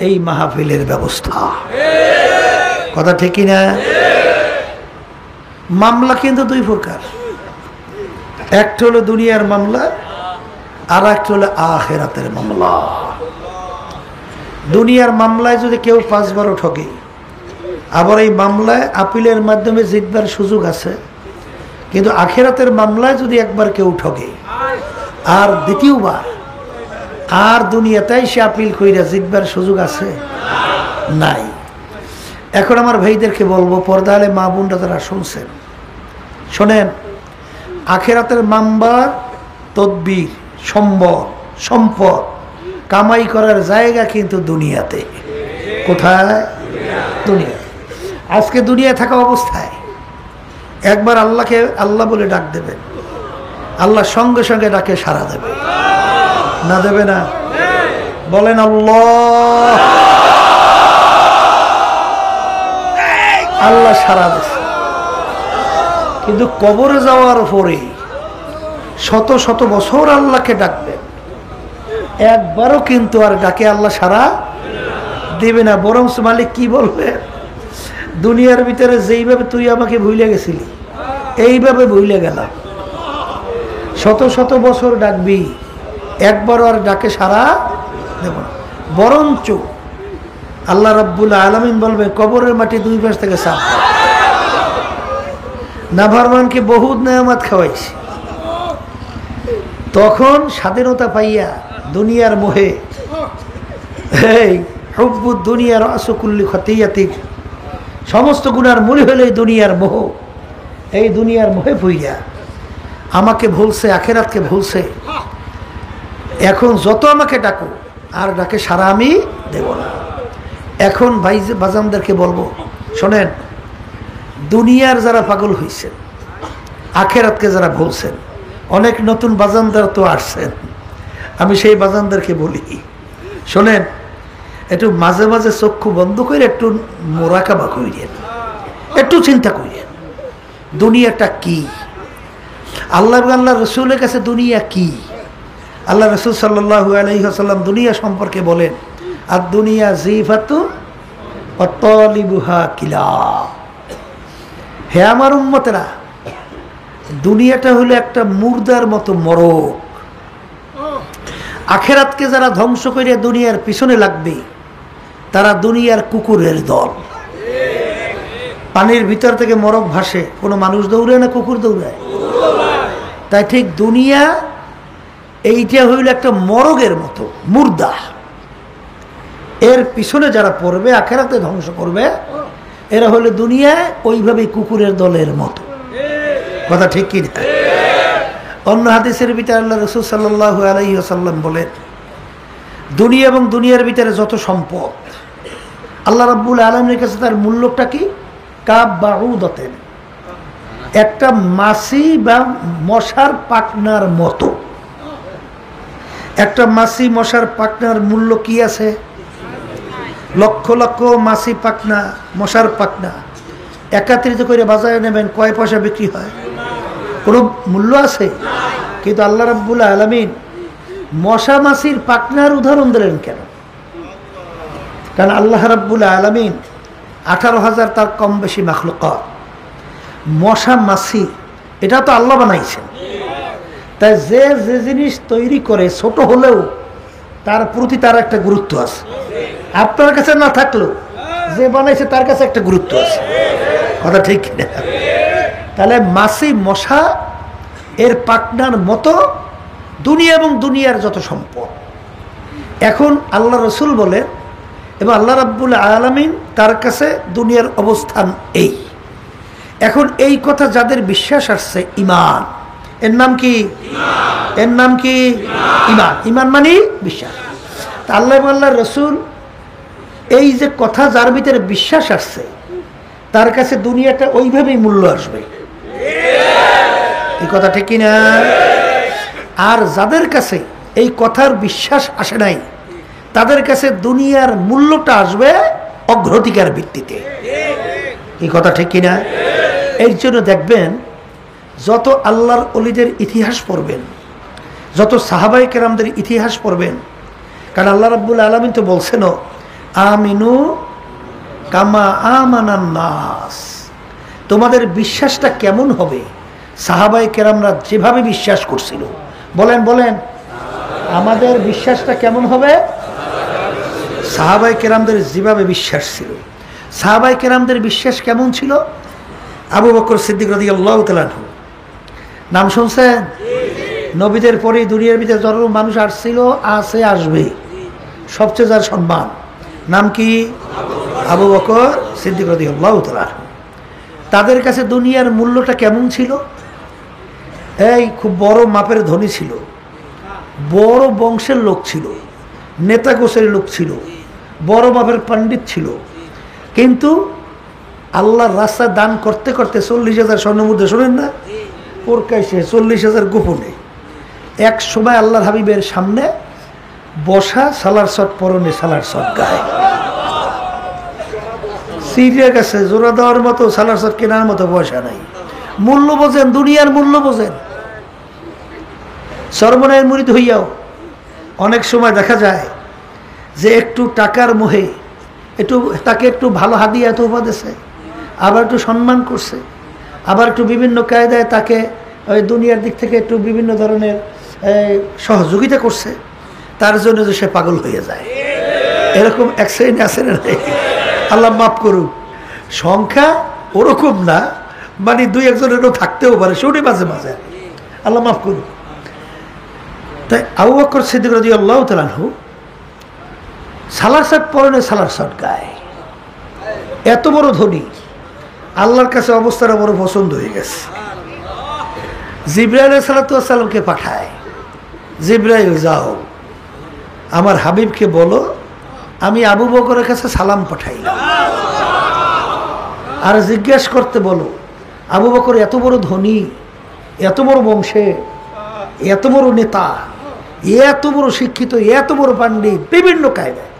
এই মাহফিলের ব্যবস্থা। কথা ঠিক না? মামলা কিন্তু দুই প্রকার, একটা হলো দুনিয়ার মামলা, আর একটা হলো আখিরাতের মামলা। দুনিয়ার মামলায় যদি কেউ 5 বারও ঠকে, আবার এই মামলায় আপিলের মাধ্যমে জিতবার সুযোগ আছে। কিন্তু আখিরাতের মামলায় যদি একবার কেউ ঠকে আর দ্বিতীয়বার আর দুনিয়াতেই সে আপিল কইরা জিতবার সুযোগ আছে নাই। এখন আমার ভাইদেরকে বলবো, পর্দা আলে মা বোনরা যারা শুনছেন, শোনেন, আখিরাতের মামলার তদবির, সম্পদ কামাই করার জায়গা কিন্তু দুনিয়াতে। কোথায়? দুনিয়া। আজকে দুনিয়া থাকা অবস্থায় একবার আল্লাহকে আল্লাহ বলে ডাক দেবেন, আল্লাহ সঙ্গে সঙ্গে ডাকে সাড়া দেবে। না দেবে না? বলেন আল্লাহ। আল্লাহ সাড়া দেবে। কিন্তু কবরে যাওয়ার পরে শত শত বছর আল্লাহকে ডাকবেন, একবারও কিন্তু আর ডাকে আল্লাহ সাড়া দেবে না। বরং মালিক কি বলবে, দুনিয়ার ভিতরে যেইভাবে তুই আমাকে ভুলে গেছিলি এইভাবে ভুলে গেলাম। শত শত বছর ডাকবি, একবারও আর ডাকে সাড়া দেব না। বরঞ্চ আল্লাহ রাব্বুল আলামিন বলবে, কবরের মাটি 2 পাশ থেকে সাফ। নাফরমানকে বহুত নেয়ামত খাওয়াইছি, তখন স্বাধীনতা পাইয়া দুনিয়ার মোহে, এই হুব্বুদ দুনিয়া রাসু কুল্লি খতিয়াতিক, সমস্ত গুনার মূল হলো এই দুনিয়ার মোহ। এই দুনিয়ার মোহে পইয়া আমাকে ভুলছে, আখিরাতকে ভুলছে। এখন যত আমাকে ডাকো আর ডাকে সারা আমি দেব না। এখন ভাই বাজানদেরকে বলবো, শোনেন, দুনিয়ার যারা পাগল হয়েছেন, আখিরাতকে যারা ভুলছেন, অনেক নতুন বাজানদার তো আসছেন। আমি সেই বাজানদেরকে বলি, শোনেন, একটু মাঝে মাঝে চক্ষু বন্ধ করে একটু মোরাকাবা করিয়েন, একটু চিন্তা করিয়েন দুনিয়াটা কি। আল্লাহ আল্লাহ রসুলের কাছে দুনিয়া কি? আল্লাহ রসুল সাল্লাল্লাহু আলাইহি ওয়াসাল্লাম দুনিয়া সম্পর্কে বলেন, আর দুনিয়া জিফাতু ওয়া তালিবুহা কিলাব। হে আমার উম্মতেরা, দুনিয়াটা হলো একটা মুর্দার মতো মরক। আখিরাতকে যারা ধ্বংস করে দুনিয়ার পিছনে লাগবে, তারা দুনিয়ার কুকুরের দল। পানির ভিতর থেকে মরক ভাসে, কোনো মানুষ দৌড়ায় না কুকুর দৌড়ায়? তাই ঠিক দুনিয়া এইটা হইল একটা মরগের মতো মুর্দা। এর পিছনে যারা পড়বে, আখিরাতে ধ্বংস করবে, এরা হলো দুনিয়ায় ওইভাবে কুকুরের দলের মতো। কথা ঠিক কি না? অন্য হাদিসের ভিতরে আল্লাহ রাসূল সাল্লাল্লাহু আলাইহি ওয়াসাল্লাম বলেন, দুনিয়া এবং দুনিয়ার ভিতরে যত সম্পদ, আল্লাহ রাব্বুল আলামিনের কাছে তার মূল্যটা কি? কাবাউদাতেন, একটা মাছি বা মশার পাখনার মতো। একটা মাছি মশার পাখনার মূল্য কি আছে? লক্ষ লক্ষ মাছি পাখনা, মশার পাখনা একত্রিত করে বাজারে নেবেন, কয় পয়সা বিক্রি হয়? কোনো মূল্য আছে? কিন্তু আল্লাহ রাব্বুল আলামিন মশা মাছির পাখনার উদাহরণ দিলেন কেন? কারণ আল্লাহ রাব্বুল আলামিন 18,000 তার কম বেশি মাখলুকাত, মশা মাছি এটা তো আল্লাহ বানাইছেন। তাই যে যে জিনিস তৈরি করে, ছোট হলেও তার প্রতি তার একটা গুরুত্ব আছে। আপনার কাছে না থাকলেও যে বানাইছে তার কাছে একটা গুরুত্ব আছে। কথা ঠিক না? তাহলে মাছি মশা এর পাখনার মতো দুনিয়া এবং দুনিয়ার যত সম্পদ। এখন আল্লাহ রসুল বলেন, এবং আল্লাহ রাব্বুল আলামিন তার কাছে দুনিয়ার অবস্থান এই। এখন এই কথা যাদের বিশ্বাস আসছে, ইমান, এর নাম কি? এর নাম কি? ইমান। ইমান মানে বিশ্বাস। তা আল্লাহ এবং আল্লাহ রসুল এই যে কথা যার ভিতরে বিশ্বাস আসছে, তার কাছে দুনিয়াটা ওইভাবেই মূল্য আসবে। এই কথা ঠিক কিনা? আর যাদের কাছে এই কথার বিশ্বাস আসে নাই, তাদের কাছে দুনিয়ার মূল্যটা আসবে অগ্রাধিকার ভিত্তিতে। এই কথা ঠিক কিনা? এর জন্য দেখবেন, যত আল্লাহর ওলিদের ইতিহাস পড়বেন, যত সাহাবায়ে কেরামদের ইতিহাস পড়বেন, কারণ আল্লাহ রাব্বুল আলামিন তো বলছেন, আমিনু কামা আমানান নাস, তোমাদের বিশ্বাসটা কেমন হবে সাহাবায়ে কেরামরা যেভাবে বিশ্বাস করছিল, বলেন বলেন আমাদের বিশ্বাসটা কেমন হবে? সাহাবায়ে কেরামদের যেভাবে বিশ্বাস ছিল। সাহাবায়ে কেরামদের বিশ্বাস কেমন ছিল? আবু বকর সিদ্দিক রাদিয়াল্লাহু তাআলা আনহু নাম শুনছেন? নবীদের পরে দুনিয়ার ভিতরে যত মানুষ আসছিল, আছে, আসবে, সবচেয়ে যার সম্মান নাম কি? আবু বকর সিদ্দিক রাদিয়াল্লাহু তাআলা। তাদের কাছে দুনিয়ার মূল্যটা কেমন ছিল? এই খুব বড় মাপের ধনী ছিল, বড় বংশের লোক ছিল, নেতা গোছের লোক ছিল, বড় মাপের পণ্ডিত ছিল, কিন্তু আল্লাহর রাস্তায় দান করতে করতে 40,000 স্বর্ণমুদ্রা, শোনেন না, প্রকাশ্যে 40,000 গোপনে। এক সময় আল্লাহর হাবিবের সামনে বসা, সালার শট পরনে, সালার শট গায়ে, সিরিয়া গেছে, জোড়া দেওয়ার মতো, সালার শট কেনার মতো পয়সা নাই। মূল্য বোঝেন, দুনিয়ার মূল্য বোঝেন। সর্বনায়ের মুরিদ হইয়াও অনেক সময় দেখা যায় যে একটু টাকার মোহে তাকে একটু ভালো হাদিয়া তোফা দিয়েছে, আবার একটু সম্মান করছে, আবার একটু বিভিন্ন কায়দায় তাকে ওই দুনিয়ার দিক থেকে একটু বিভিন্ন ধরনের সহযোগিতা করছে, তার জন্য যে সে পাগল হয়ে যায়। এরকম এক শ্রেণী আছে না? আল্লাহ মাফ করুক, সংখ্যা ওরকম না, মানে দুই একজনেরও থাকতেও পারে, শুনি মাঝে মাঝে, আল্লাহ মাফ করুক। তাই আবু বকর সিদ্দিক রাদিয়াল্লাহু তাআলা আনহু সালার শার্ট পরনে, সালার শার্ট গায়ে, এত বড় ধনী, আল্লাহর কাছে অবস্থাটা বড় পছন্দ হয়ে গেছে। জিবরাইল আলাইহিস সালামকে পাঠায়, জিবরাইল যাও আমার হাবিবকে বলো আমি আবু বকরের কাছে সালাম পাঠাইলাম, আর জিজ্ঞেস করতে বলো আবু বকর এত বড় ধনী, এত বড় বংশে, এত বড় নেতা, এত বড় শিক্ষিত, এত বড় পণ্ডিত, বিভিন্ন কায়দায়,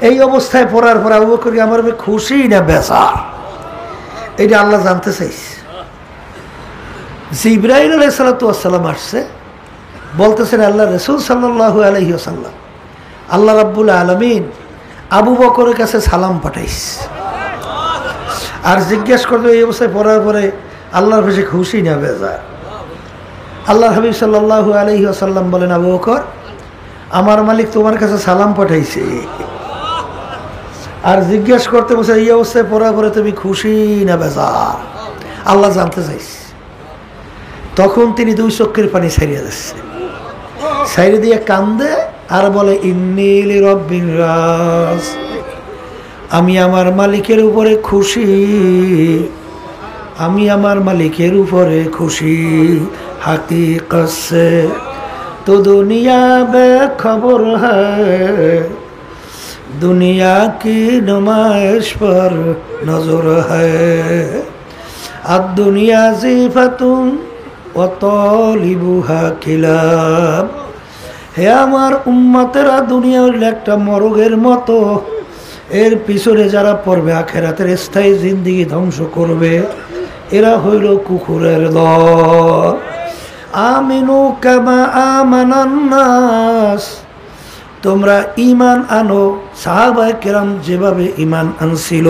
এই অবস্থায় পড়ার পর আবু বকর আমার খুশি না বেজার, এটা আল্লাহ জানতে চাইছে। জিবরাইল আলাইহিস সালাম আসছে, বলতেছেন আল্লাহ রাসূল সাল্লাল্লাহু আলাইহি ওয়াসাল্লাম, আল্লাহ রাব্বুল আলামিন আবু বকরের কাছে সালাম পাঠাইছে। আর জিজ্ঞেস করতে এই অবস্থায় পড়ার পরে আল্লাহর কাছে খুশি না বেজার? আল্লাহ হাবিব সাল্লাল্লাহু আলাইহি ওয়াসাল্লাম বলেন, আবু বকর আমার মালিক তোমার কাছে সালাম পাঠাইছে। আর জিজ্ঞেস করতে বসে এই অবস্থায় পড়ার পরে তুমি খুশি না বেজার? আল্লাহ জানতে চাইছে। তখন তিনি দুই চোখের পানি ছাড়িয়ে দিচ্ছে, ছাইরে দিয়ে কান্দে আর বলে, ইন্নী লিরাব্বির রাস, আমি আমার মালিকের উপরে খুশি, আমি আমার মালিকের উপরে খুশি। হাকিকত সে তো দুনিয়া বেখবর হ্যায়, দুনিয়া কি নুমাইশ পর নজর হ্যায়, আর দুনিয়া জিফাতুন ওয়া তালিবুহা কিলাব। হে আমার উম্মতেরা, দুনিয়া হইল একটা মরগের মতো, এর পিছনে যারা পড়বে আখিরাতের স্থায়ী জিন্দেগি ধ্বংস করবে, এরা হইল কুকুরের দল। আমিনু কামা আমানান নাস, তোমরা ঈমান আনো সাহাবায়ে কেরাম যেভাবে ঈমান আনছিল।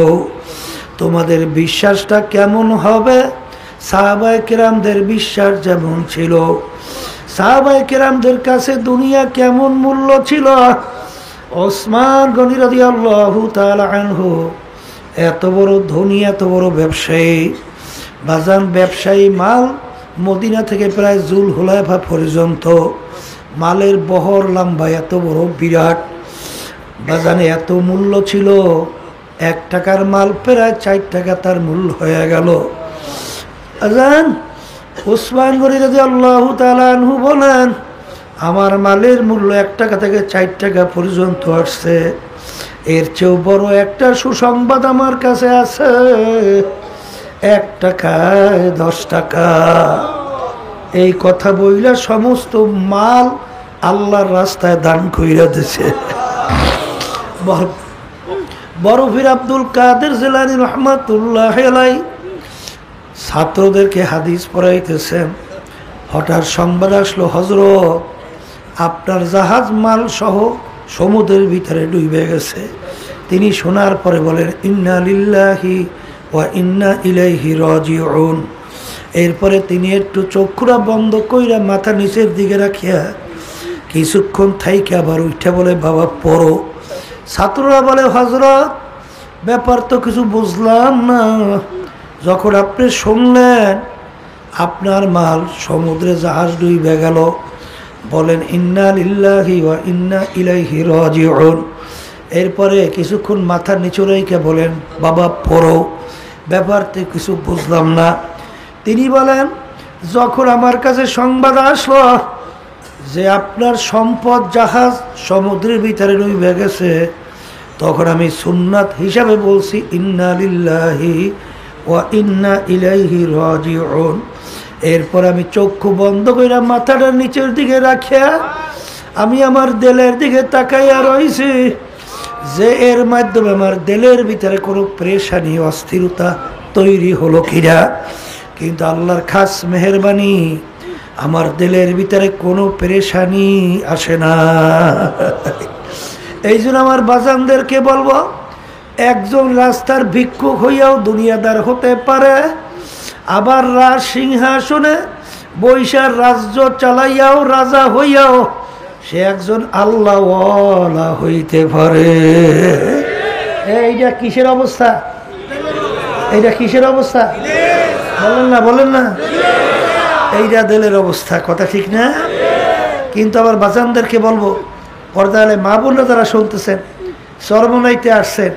তোমাদের বিশ্বাসটা কেমন হবে? সাহাবায়ে কেরামদের বিশ্বাস যেমন ছিল। সাহাবায়ে কেরামদের কাছে দুনিয়া কেমন মূল্য ছিল? ওসমান গনি রাদিয়াল্লাহু তাআলা আনহু এত বড় ধনী, এত বড় ব্যবসায়ী, বাজান ব্যবসায়ী মাল মদিনা থেকে প্রায় জুল হুলাইফা পর্যন্ত মালের বহর লম্বা, এত বড় বিরাট, বাজানে এত মূল্য ছিল, 1 টাকার মাল প্রায় 4 টাকা তার মূল্য হয়ে গেল। আজান ওসমান গনি রাদিয়াল্লাহু তাআলা আনহু বলেন, আমার মালের মূল্য 1 টাকা থেকে 4 টাকা পর্যন্ত আসছে, এর চেয়েও বড় একটা সুসংবাদ আমার কাছে আছে, 1 টাকায় 10 টাকা। এই কথা বইলা সমস্ত মাল আল্লাহর রাস্তায় দান কইরা দিছে। বরফির আব্দুল কাদের জিলানী রহমাতুল্লাহ আলাইহি ছাত্রদেরকে হাদিস পড়াইতেছেন, হঠাৎ সংবাদ আসলো, হযরত আপনার জাহাজ মাল সহ সমুদ্রের ভিতরে ডুবে গেছে। তিনি শোনার পরে বলেন, ইন্না লিল্লাহি ওয়া ইন্না ইলাইহি রাজিউন, এরপরে তিনি একটু চক্ষুরা বন্ধ কইরা মাথা নিচের দিকে রাখিয়া কিছুক্ষণ থাইকে আবার উঠে বলে, বাবা পড়ো। ছাত্ররা বলে, হযরত ব্যাপার তো কিছু বুঝলাম না। যখন আপনি শুনলেন আপনার মাল সমুদ্রে জাহাজ ডুবে গেল, বলেন ইন্না লিল্লাহি ওয়া ইন্না ইলাইহি রাজিউন। এরপরে কিছুক্ষণ মাথা নিচু রেখে বলেন, বাবা পড়ো, ব্যাপার তো কিছু বুঝলাম না। তিনি বলেন, যখন আমার কাছে সংবাদ আসলো যে আপনার সম্পদ জাহাজ সমুদ্রের ভিতরে ডুবে গেছে, তখন আমি সুন্নাত হিসাবে বলছি ইন্না লিল্লাহি ওয়া ইন্না ইলাইহি রাজিউন। এরপর আমি চক্ষু বন্ধ করে মাথাটা নিচের দিকে রাখিয়া আমি আমার দিলের দিকে তাকাইয়া রয়েছি যে এর মাধ্যমে আমার দিলের ভিতরে কোনো পেরেশানি অস্থিরতা তৈরি হলো কিনা। কিন্তু আল্লাহর খাস মেহেরবানি, আমার দিলের ভিতরে কোনো পেরেশানি আসে না। এই জন্য আমার বাজানদেরকে বলবো, একজন রাস্তার ভিক্ষুক হইয়াও দুনিয়াদার হতে পারে, আবার রাজ সিংহাসনে বৈশার রাজ্য চালাইয়াও রাজা হইয়াও সে একজন আল্লাহওয়ালা হইতে পারে। এইটা কিসের অবস্থা? এইটা কিসের অবস্থা? বলেন না, বলেন না। এইটা দিলের অবস্থা, কথা ঠিক না? কিন্তু আবার বাজানদেরকে বলবো, পর্দালে মা বোনরা যারা শুনতেছেন, চরমনাইতে আসছেন,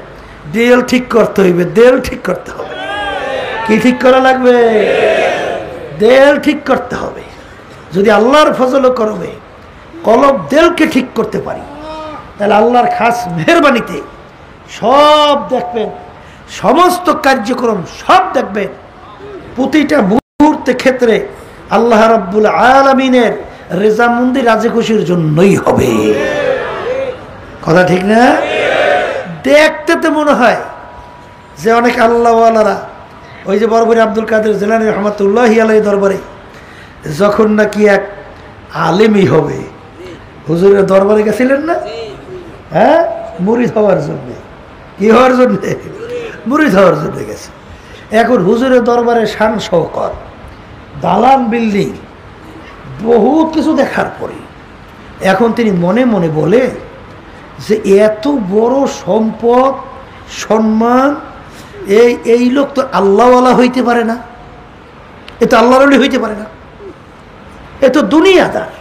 দেল ঠিক করতে হইবে, দেল ঠিক করতে হবে। কি ঠিক করা লাগবে? দেল ঠিক করতে হবে। যদি আল্লাহর ফজল করবে কলব দেলকে ঠিক করতে পারি, তাহলে আল্লাহর খাস মেহেরবানিতে সব দেখবেন, সমস্ত কার্যক্রম সব দেখবেন, প্রতিটা মুহূর্তে ক্ষেত্রে আল্লাহ রাব্বুল আলামিনের রেজামন্দি রাজি খুশির জন্যই হবে। কথা ঠিক না? দেখতে তো মনে হয় যে অনেক আল্লাহওয়ালারা, ওই যে বরবরী আব্দুল কাদের জিলানী রহমাতুল্লাহি আলাইহি দরবারে যখন নাকি এক আলেমই হবে, হুজুরের দরবারে গেছিলেন না? হ্যাঁ, মুরিদ হওয়ার জন্য। কি হওয়ার জন্য? মুরিদ হওয়ার জন্য গেছে। এখন হুজুরের দরবারে শান শওকত, দালান বিল্ডিং, বহুত কিছু দেখার পরে এখন তিনি মনে মনে বলে যে এত বড় সম্পদ সম্মান, এই লোক তো আল্লাহওয়ালা হইতে পারে না, এ তো আল্লাহর ওলি হইতে পারে না, এ তো দুনিয়াদার।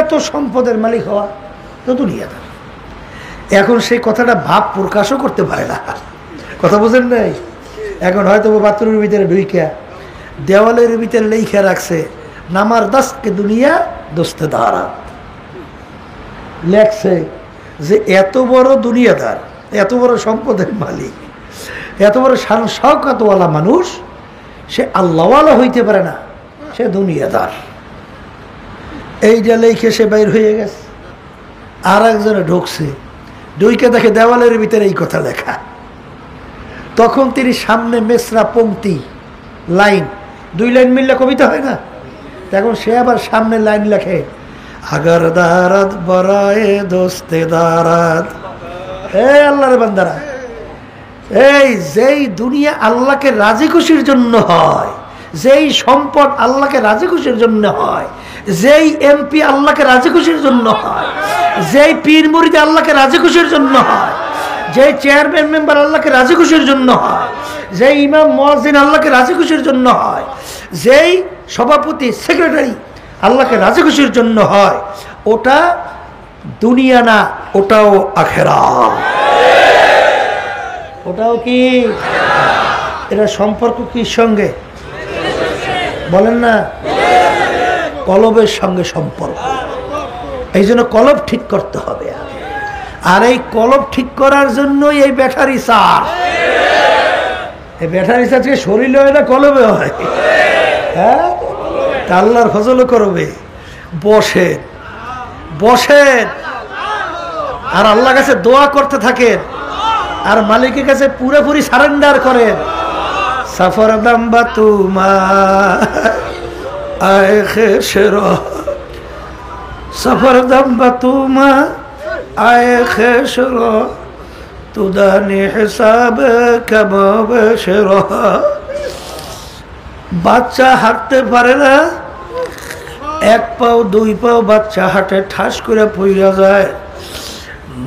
এত সম্পদের মালিক হওয়া তো দুনিয়াদার। এখন সেই কথাটা ভাব প্রকাশও করতে পারে না। কথা বুঝেন নাই? এখন হয়তো বাথরুমের ভিতরে ঢুইকা দেওয়ালের ভিতরে লেখা রাখছে, নামার দাসকে দুনিয়া দোস্তে দাঁড়া। লেখছে যে এত বড় দুনিয়াদার, এত বড় সম্পদের মালিক, এত বড় শান শওকতওয়ালা মানুষ, সে আল্লাহওয়ালা হইতে পারে না, সে দুনিয়াদার। এইটা লেখে সে বাইর হয়ে গেছে। আর একজনে ঢুকছে, ঢুকে দেখে দেওয়ালের ভিতরে এই কথা লেখা। তখন তিনি সামনে মেসরা পংক্তি লাইন, 2 লাইন মিললে কবিতা হয় না? এখন সে আবার সামনে লাইন লেখে, আগার দারাত বরায়ে দোস্তে দারাত। হে আল্লাহর বান্দারা, এই যেই দুনিয়া আল্লাহকে রাজি খুশির জন্য হয়, যেই সম্পদ আল্লাহকে রাজি খুশির জন্য হয়, যেই এমপি আল্লাহকে রাজি খুশির জন্য হয়, যেই পীর মুরিদ আল্লাহকে রাজি খুশির জন্য হয়, যেই চেয়ারম্যান মেম্বার আল্লাহকে রাজি খুশির জন্য হয়, যেই ইমাম মুয়াজ্জিন আল্লাহকে রাজি খুশির জন্য হয়, যেই সভাপতি সেক্রেটারি আল্লাহকে রাজি খুশির জন্য হয়, ওটা দুনিয়া না, ওটাও আখিরাত। ওটাও কি? এটা সম্পর্ক কি সঙ্গে? বলেন না? কলবের সঙ্গে সম্পর্ক। এই জন্য কলব ঠিক করতে হবে। আর এই কলব ঠিক করার জন্যই এই ব্যাটারি চার্জ। এই ব্যাটারি চার্জকে শরীরে হয় না, কলবে হয়। হ্যাঁ, আল্লাহর ফজল করবে। বসেন, বসেন, আর আল্লাহর কাছে দোয়া করতে থাকেন, আর মালিকের কাছে পুরোপুরি সারেন্ডার করেন। সফর দাম্বা তুমা আয় খেশরা, সফর দাম্বা তুমা আয় খেশরা, তুদানি হিসাব কামাবশরা। বাচ্চা হাঁটতে পারে না, এক পাও দুই পাও বাচ্চা হাঁটে, ঠাস করে পইরা যায়।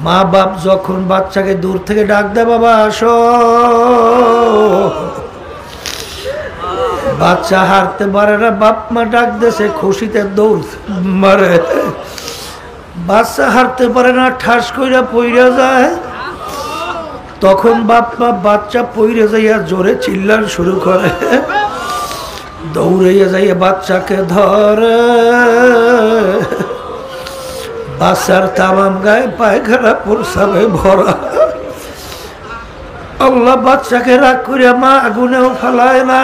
মা বাপ যখন বাচ্চাকে দূর থেকে ডাক দেয়, বাবা আসো, বাচ্চা হাঁটতে পারে না, বাপ মা ডাক দেছে, খুশিতে দৌড় মারে। বাচ্চা হাঁটতে পারে না, ঠাস কইরা পইরা যায়। তখন বাপ মা বাচ্চা পইরে যাইয়া জোরে চিল্লান শুরু করে, দৌড়াইয়া যাইয়া বাচ্চাকে ধরে। বাচ্চার তামাম গায়ে পায়খানা প্রস্রাবে ভরা। আল্লাহ বাচ্চাকে রাগ করে মা আগুনেও ফেলায় না,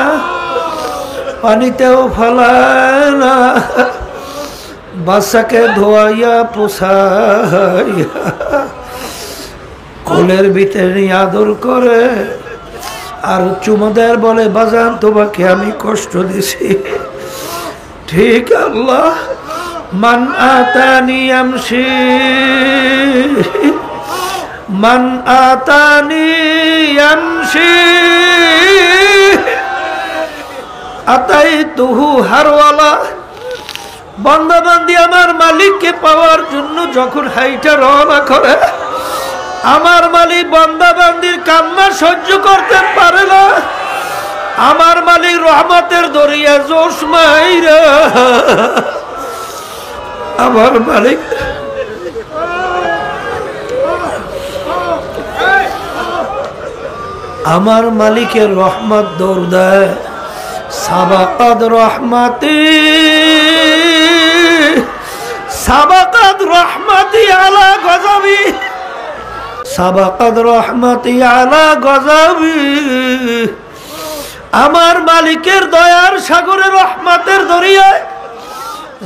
পানিতেও ফেলায় না, বাচ্চাকে ধোয়াইয়া পোছাইয়া কোলের ভিতরে নিয়ে আদর করে আর চুমা দেয়, বলে বাজান তোমাকে আমি কষ্ট দিছি। ঠিক আল্লাহ, মান আতানি আমশি মান আতানি আমশি আতাইতুহু হারওয়ালা। বান্দা বান্দি আমার মালিককে পাওয়ার জন্য যখন হাইটা রওনা করে, আমার মালিক বান্দা বান্দির কান্না সহ্য করতে পারে না। আমার মালিক রহমতের দরিয়া জোশ মাইরা, আমার মালিক আমার মালিকের রহমত দৌড় দেয়। সাবাকাত রহমতি সাবাকাত রহমতি আলা গজবি সাবাকাত রহমতি আলা গজবি। আমার মালিকের দয়ার সাগরে রহমতের দরিয়ায়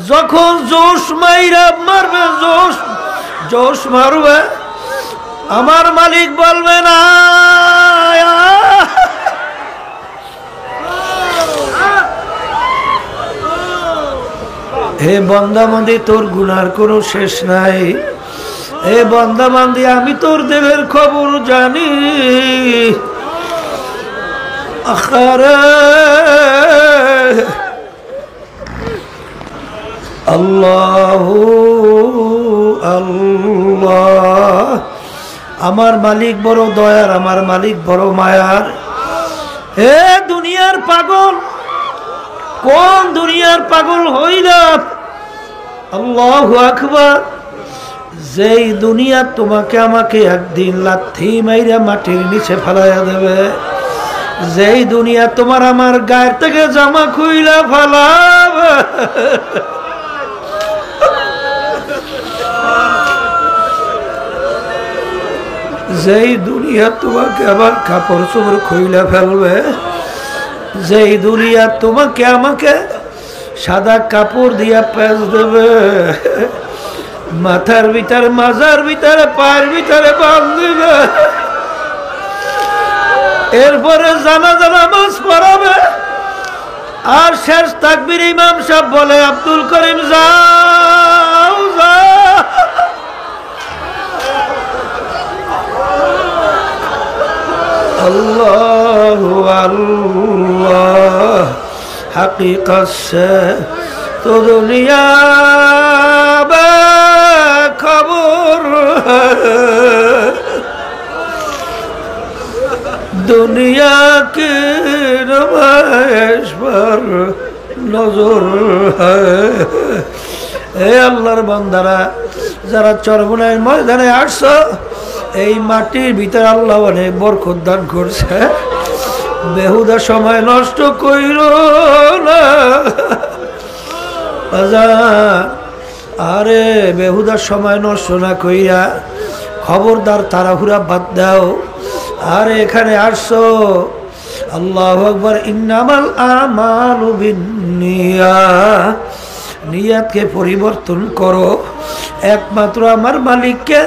যখন জোশ মাইরা মারবে, জোশ মারবে, আমার মালিক বলবে না, হে বান্দাবান্দি তোর গুনার কোনো শেষ নাই, হে বান্দাবান্দি আমি তোর দিলের খবর জানি। আখারে আল্লাহু আল্লাহ, আমার মালিক বড় দয়ার, আমার মালিক বড় মায়ার। হে দুনিয়ার পাগল, কোন দুনিয়ার পাগল হইলাম? আল্লাহু আকবার। যেই দুনিয়া তোমাকে আমাকে একদিন লাথি মাইরা মাটির নিচে ফেলাইয়া দেবে, যেই দুনিয়া তোমার আমার গায়ের থেকে জামা খুইলা ফেলাবে, যেই দুনিয়া তোমাকে আবার কাপড় চোপড় খুইলা ফেলবে, যেই দুনিয়া তোমাকে আমাকে সাদা কাপড় দিয়া পেঁচ দেবে, মাথার ভিতরে মাজার ভিতরে পায়ের ভিতরে বাঁধবে, এরপরে জানাজা নামাজ পড়াবে, আর শেষ তাকবীর ইমাম সাহেব বলে আব্দুল করিম যাও যাও। আল্লাহু আল্লাহ हकीकत से तो दुनिया खबर दुनिया की नुमाइश पर नजर है। আল্লাহর বান্দারা যারা চরমনাইয়ের ময়দানে আসছো, এই মাটির ভিতরে আল্লাহ অনেক বরকত দান করছে। বেহুদা সময় নষ্ট কইর না, আরে বেহুদা সময় নষ্ট না কইরা খবরদার তাড়াহুড়া বাদ দাও। আর এখানে আসছো, আল্লাহু আকবার। ইন্নামাল আমালু বিন্নিয়াত, নিয়াতকে পরিবর্তন করো। একমাত্র আমার মালিককে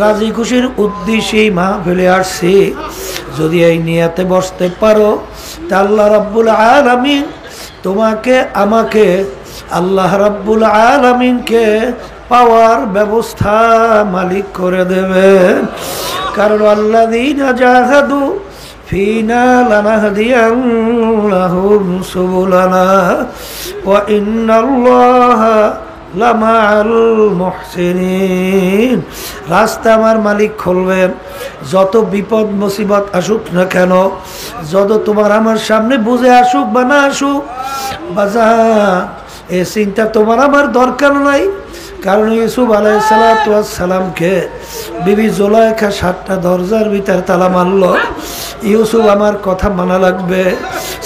রাজি খুশির উদ্দেশ্যেই মাহফিলে আসছি। যদি এই নিয়াতে বসতে পারো, তা আল্লাহ রাব্বুল আলামিন তোমাকে আমাকে আল্লাহ রাব্বুল আলামিনকে পাওয়ার ব্যবস্থা মালিক করে দেবেন। কারণ আল্লাযীনা জাহাদু ফিনা লানাহদিয়ান্নাহুম সুবুলানা ওয়া ইন্নাল্লাহা লামাআল মুহসিনিন। রাস্তা আমার মালিক খুলবেন। যত বিপদ মুসিবত আসুক না কেন, যত তোমার আমার সামনে বুঝে আসুক বা না আসুক, বাজান এ চিন্তা তোমার আমার দরকার নাই। কারণ ইউসুফ আলাইহিসসালামকে বিবি জুলাইখা 7টা দরজার ভিতর তালা মারল। ইউসুফ আমার কথা মানা লাগবে,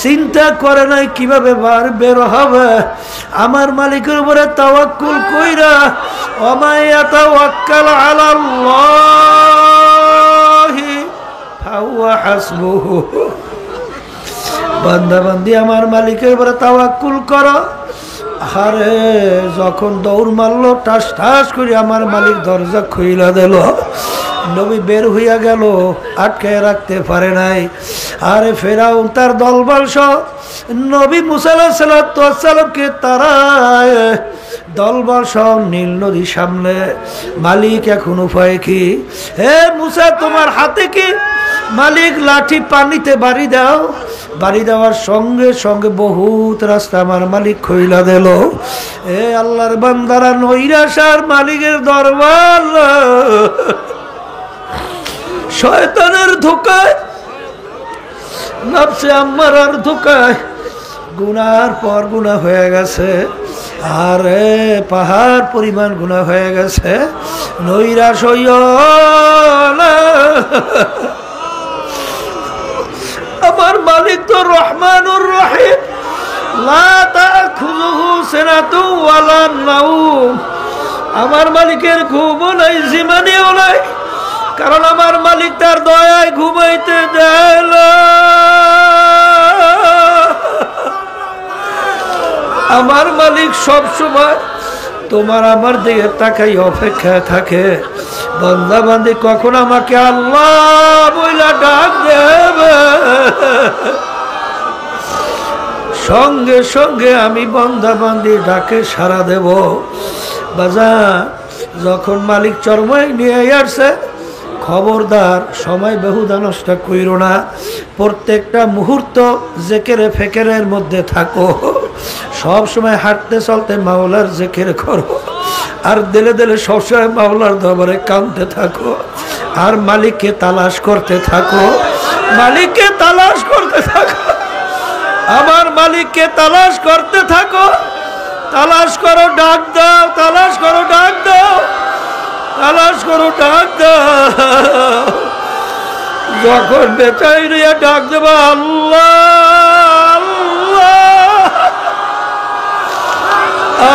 চিন্তা করে নাই কিভাবে বার বের হবে। আমার মালিকের উপরে তাওয়াক্কুল কইরা ওয়া ইয়াতাওয়াক্কাল আলাল্লাহি ফাহুয়া হাসবুহু। বান্দা বান্দি আমার মালিকের উপরে তাওয়াক্কুল করো। আরে যখন দৌড় মারলো টাস টাস করে আমার মালিক দরজা খুইলা দিল। নবী বের হইয়া গেল, আটকে রাখতে পারে নাই। আরে ফেরাউন তার দলবল সহ নবী মুসা আলাইহিস সালামকে তারা দলবল সহ নীল নদী সামনে। মালিক এখন উপায় কি? হে মুসা তোমার হাতে কি? মালিক লাঠি পানিতে বাড়ি দাও। বাড়ি দেওয়ার সঙ্গে সঙ্গে বহুত রাস্তা আমার মালিক খুইলা দিল। এ আল্লাহর বান্দারা, নৈরাশার মালিকের দরবার শয়তানের ধোকায়, নফসে আম্মারার ধোকায় গুনার পর গুনাহ হয়ে গেছে। আরে পাহাড় পরিমাণ গুনাহ হয়ে গেছে। নৈরাশ হইও না, আমার মালিক তো রহমানুর রহিম, লা তাখুযুহু সিনাতুন ওয়ালা নাওম। আমার মালিকের ঘুমও নাই, জিমানিও নাই, কারণ আমার মালিক তার দয়ায় ঘুমাইতে দেয় না। আমার মালিক সব সময় তোমার আমার দিকে তাকাই অপেক্ষায় থাকে। বান্দা বান্দি কখন আমাকে আল্লাহ বইলা ডাক দেবে, সঙ্গে সঙ্গে আমি বান্দা বান্দি ডাকে সাড়া দেব। বাজার যখন মালিক চরমায় নিয়ে আসছে, খবরদার সময় বেহুদা নষ্ট কইরো না। প্রত্যেকটা মুহূর্ত জেকেরে ফেকেরের মধ্যে থাকো। সব সময় হাঁটতে চলতে মাওলার জিকির করো, আর দিলে দিলে সবসময় মাওলার দরবারে কাঁদতে থাকো, আর মালিককে তালাশ করতে থাকো। মালিককে তালাশ করতে থাকো, আমার মালিককে তালাশ করতে থাকো। তালাশ করো, ডাক দাও, তালাশ করো, ডাক দাও, তালাশ করো, ডাক দাও। যখন বেচাইরিয়া ডাক দেবা আল্লাহ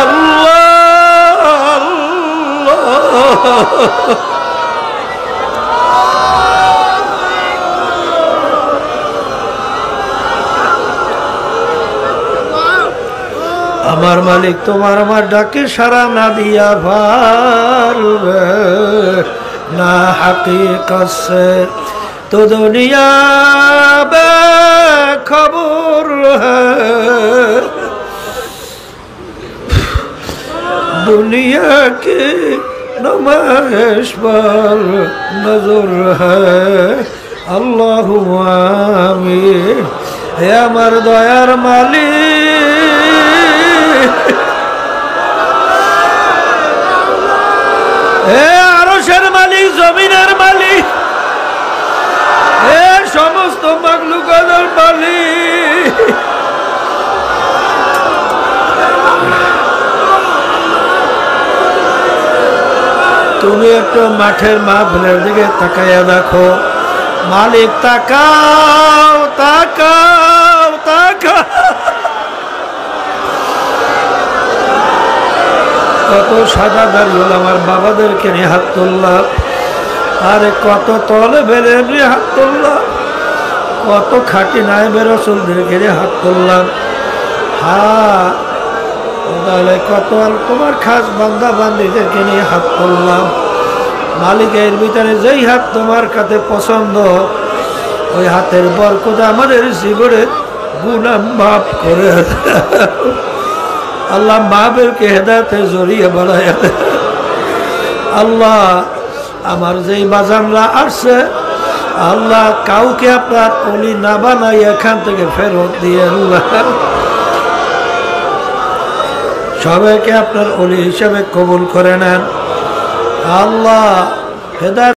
আল্লাহ আল্লাহ, আমার মালিক তোমার আমার ডাকে সারা না দিয়া পারবে না। হাকিকত সে তো দুনিয়া বে খবর হ্যায়, दुनिया की नुमाइश पर नजर है। अल्लाहु आमीन। हे আমার দয়ার মালিক, হে আরশের মালিক, জমিনের মালিক, হে সমস্ত মাখলুকাতের মালিক, তুমি একটু মাঠের মাহফিলের দিকে তাকাইয়া দেখো। মালিক তাকাও, তাকাও, তাকাও। কত সাদা দাঁড়িয়ে আমার বাবাদেরকে নিয়ে হাত তুললাম, আরে কত তলে বেড়ে নিয়ে হাত তুললাম, কত খাঁটি নাই বেরসুলদেরকে নিয়ে হাত তুললাম। হ্যাঁ, তাহলে কত তোমার খাস বান্দা বান্দিদেরকে নিয়ে হাত তুললাম। মালিকের ভিতরে যেই হাত তোমার কাছে পছন্দ, ওই হাতের বরকত আমাদের জীবনে গুনাহ মাফ করে আল্লাহ মাহবেরকে হেদায়েতের জড়িয়ে বাড়ায়। আল্লাহ আমার যেই বাজানরা আসছে আল্লাহ কাউকে আপনার ওলি না বানাই এখান থেকে ফেরত দিয়ে আল্লাহ সবাইকে আপনার ওলি হিসাবে কবুল করে নেন আল্লাহ। হেদায়েত